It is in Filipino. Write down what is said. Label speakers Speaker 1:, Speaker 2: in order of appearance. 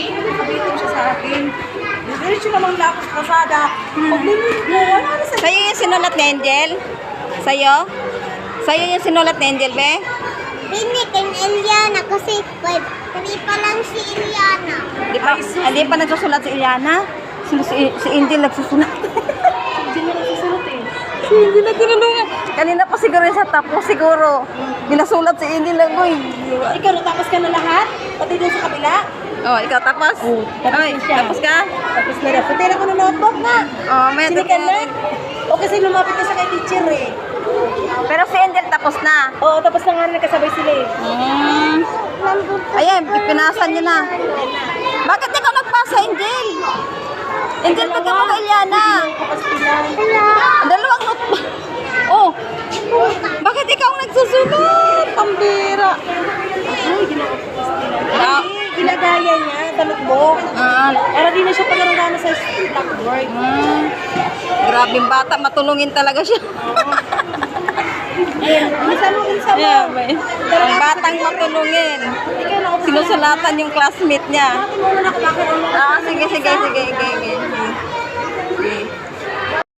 Speaker 1: Sabihin siya sa akin. Diretso namang lapos sa kasada. Pag-limit mo, wala na sa...
Speaker 2: Sa'yo yung sinulat ni Angel? Sa'yo? Sa'yo yung sinulat ni Angel, be?
Speaker 3: Hindi, kay Eliana kasi kami pa lang si Eliana.
Speaker 2: Hindi pa nagsusulat si Iliana? Si Angel nagsusulat.
Speaker 1: Hindi na nagsusulat eh.
Speaker 2: Si Angel na tinulungan. Kanina pa siguro sa tapos siguro. Binasulat si Angel lang, boy.
Speaker 1: Ikaw, natapos ka na lahat? Pati doon sa kabila?
Speaker 2: Oh, ikaw tapos?
Speaker 1: tapos
Speaker 2: Ay,
Speaker 1: na siya.
Speaker 2: tapos ka?
Speaker 1: Tapos na rin. Pati ko ng notebook na.
Speaker 2: Oh, may
Speaker 1: Sinikan na. O kasi lumapit ka sa kay teacher eh.
Speaker 2: Pero si Angel tapos na.
Speaker 1: Oo, tapos na nga nagkasabay sila eh.
Speaker 2: Ayan, pipinasan niyo na. Bakit ikaw nagpasa, Angel? Angel, bigyan mo kay Iliana. Ang dalawang notebook. Oh, bakit ikaw nagsusulat? Pambira. Ah,
Speaker 1: Ginagaya niya sa notebook. Para di na siya palarang sa blackboard.
Speaker 2: Grabing bata, matulungin talaga siya.
Speaker 1: Minsan mo.
Speaker 2: Yeah, ang batang matulungin. Sinusulatan yung classmate niya.
Speaker 1: Bakit mo na bakit
Speaker 2: Sige.